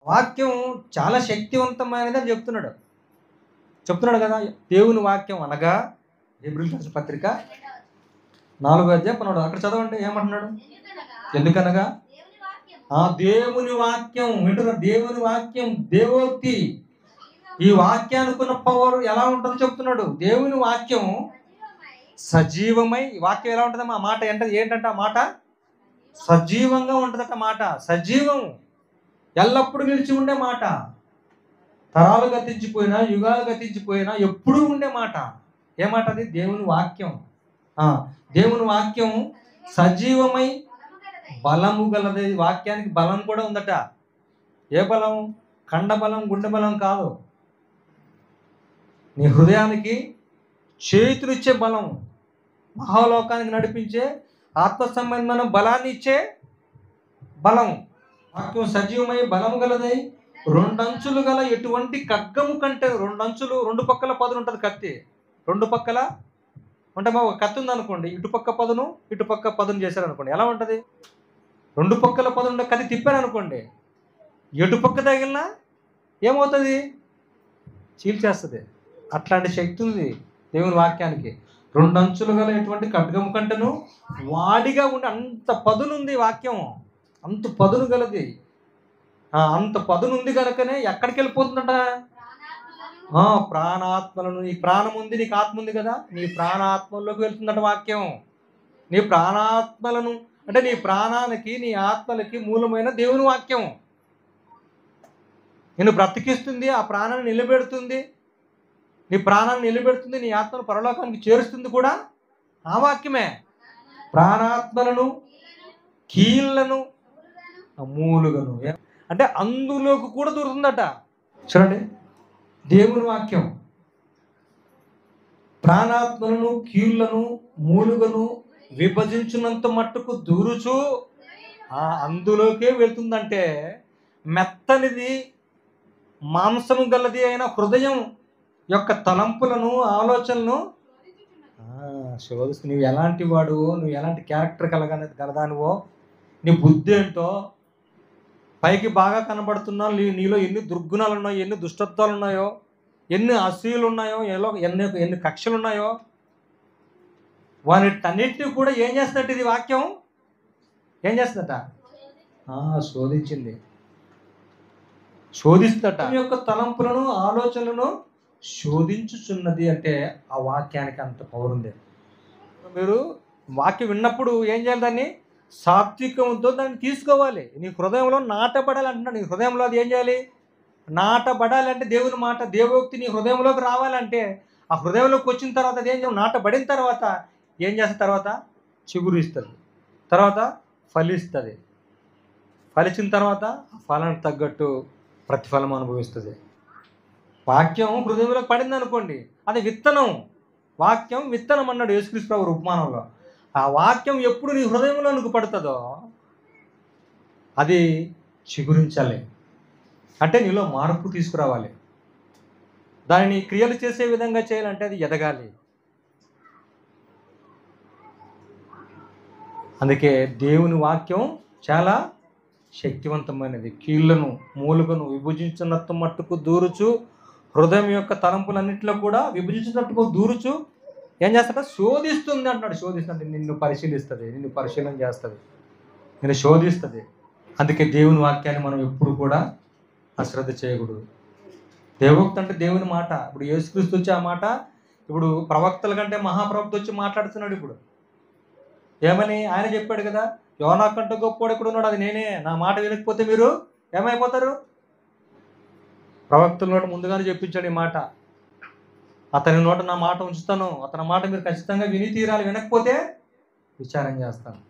వాక్యం చాలా శక్తివంతమైనది అని చెప్తున్నాడు కదా. దేవుని వాక్యం అనగా హెబ్రీయులకు రాసిన పత్రిక 4వ అధ్యాయం అక్కడ చదవండి ఏమంటున్నాడు. ఎందుకనగా దేవుని వాక్యం వింటున్నా, దేవుని వాక్యం దేవోక్తి. ఈ వాక్యానికి ఉన్న పవర్ ఎలా ఉంటుందో చెప్తున్నాడు. దేవుని వాక్యం సజీవమై, వాక్యం ఎలా ఉంటుందమ్మా? ఆ మాట ఏంటంటే ఆ మాట సజీవంగా ఉంటుందట. మాట సజీవం, ఎల్లప్పుడూ నిలిచి ఉండే మాట, తరాలు గతించిపోయినా యుగాలు గతించిపోయినా ఎప్పుడూ ఉండే మాట. ఏ మాట అది? దేవుని వాక్యం. దేవుని వాక్యం సజీవమై బలము గలది. వాక్యానికి బలం కూడా ఉందట. ఏ బలం? కండ బలం, గుండె బలం కాదు. నీ హృదయానికి చేతులిచ్చే బలం, మహాలోకానికి నడిపించే ఆత్మ సంబంధమైన బలాన్ని ఇచ్చే బలం. వాక్యం సజీవమై బలము గలదై 2 అంచులు గల ఎటువంటి ఖడ్గము కంటే, 2 అంచులు, 2 పక్కల పదును ఉంటుంది కత్తి. 2 పక్కల అంటే ఒక కత్తి ఉందనుకోండి, ఇటుపక్క పదును ఇటుపక్క పదును చేశారనుకోండి, ఎలా ఉంటుంది? 2 పక్కల పదును కత్తి తిప్పాను అనుకోండి, ఎటుపక్క తగిలినా ఏమవుతుంది? చీల్చేస్తుంది. అట్లాంటి శక్తి ఉంది దేవుని వాక్యానికి. 2 అంచులు గల ఎటువంటి ఖడ్గము కంటేను వాడిగా ఉండి, అంత పదును ఉంది వాక్యం, అంత పదును గలది. అంత పదును ఉంది కనుకనే ఎక్కడికి వెళ్ళిపోతుందట? ప్రాణాత్మలను. నీ ప్రాణం ఉంది, నీకు ఆత్మ ఉంది కదా, నీ ప్రాణాత్మల్లోకి వెళ్తుందట వాక్యం. నీ ప్రాణాత్మలను అంటే నీ ప్రాణానికి, నీ ఆత్మలకి మూలమైన దేవుని వాక్యం నిన్ను బ్రతికిస్తుంది, ఆ ప్రాణాన్ని నిలబెడుతుంది, నీ ప్రాణాన్ని నిలబెడుతుంది, నీ ఆత్మను పరలోకానికి చేరుస్తుంది కూడా ఆ వాక్యమే. ప్రాణాత్మలను, కీళ్లను, మూలుగను అంటే అందులోకి కూడా దూరుతుందట. చూడండి, దేవుని వాక్యం ప్రాణాత్మలను, కీళ్లను, మూలుగను విభజించినంత మట్టుకు దూరుచు అందులోకే వెళ్తుందంటే, మెత్తనిది మాంసము గలది అయిన హృదయం యొక్క తలంపులను, ఆలోచనలను శోధిస్తూ, నువ్వు ఎలాంటి వాడువో, నువ్వు ఎలాంటి క్యారెక్టర్ కలదానివో, నీ బుద్ధి ఏంటో, పైకి బాగా కనబడుతున్నావు, నీలో ఎన్ని దుర్గుణాలు ఉన్నాయో, ఎన్ని దుష్టత్వాలు ఉన్నాయో, ఎన్ని అసూయలు ఉన్నాయో, ఎన్ని కక్షలు ఉన్నాయో, వాటిన్నిటిని కూడా ఏం చేస్తుందట ఇది వాక్యం? ఏం చేస్తుందట? శోధిస్తుందట. యొక్క తలంపులను, ఆలోచనలను శోధించుచున్నది. అంటే ఆ వాక్యానికి అంత పవర్ ఉంది. మీరు వాక్యం విన్నప్పుడు ఏం చేయాలి? దాన్ని సాత్వికంతో దాన్ని తీసుకోవాలి. నీ హృదయంలో నాటబడాలి అంటున్నాడు. నీ హృదయంలో అది ఏం చేయాలి? నాటబడాలి. అంటే దేవుని మాట, దేవోక్తి నీ హృదయంలోకి రావాలంటే, ఆ హృదయంలోకి వచ్చిన తర్వాత అది ఏం చేయాలి? నాటబడిన తర్వాత ఏం చేస్తుంది? తర్వాత చిగురిస్తుంది, తర్వాత ఫలిస్తుంది, ఫలించిన తర్వాత ఫలానికి తగ్గట్టు ప్రతిఫలం అనుభవిస్తుంది. వాక్యం హృదయంలోకి పడింది అనుకోండి, అది విత్తనం. వాక్యం విత్తనం అన్నాడు యేసుక్రీస్తు ప్రభువు ఉపమానంలో. ఆ వాక్యం ఎప్పుడు నీ హృదయంలోనికి పడుతుందో అది చిగురించాలి. అంటే నీలో మార్పు తీసుకురావాలి. దానిని క్రియలు చేసే విధంగా చేయాలంటే అది ఎదగాలి. అందుకే దేవుని వాక్యం చాలా శక్తివంతమైనది. కీళ్లను, మూలుగను విభజించినంత మట్టుకు దూరుచు, హృదయం యొక్క తలంపులన్నింటిలో కూడా విభజించినట్టుకు దూరుచు ఏం చేస్తాడ? శోధిస్తుంది అంటున్నాడు. శోధిస్తుంది, నిన్ను పరిశీలిస్తుంది, నిన్ను పరిశీలన చేస్తుంది, నిన్ను శోధిస్తుంది. అందుకే దేవుని వాక్యాన్ని మనం ఎప్పుడు కూడా అశ్రద్ధ చేయకూడదు. దేవోక్తి అంటే దేవుని మాట. ఇప్పుడు యేసుక్రీస్తు వచ్చి ఆ మాట, ఇప్పుడు ప్రవక్తల కంటే మహాప్రవక్త వచ్చి మాట్లాడుతున్నాడు. ఇప్పుడు ఏమని ఆయన చెప్పాడు కదా, యోనా కంటే గొప్పవాడు ఎక్కడ ఉన్నాడు? అది నేనే. నా మాట వినకపోతే మీరు ఏమైపోతారు? ప్రవక్తల నోట ముందుగానే చెప్పించాడు ఈ మాట. అతని నోట నా మాట ఉంచుతాను, అతని మాట మీరు ఖచ్చితంగా విని తీరాలి, వినకపోతే విచారం చేస్తాను.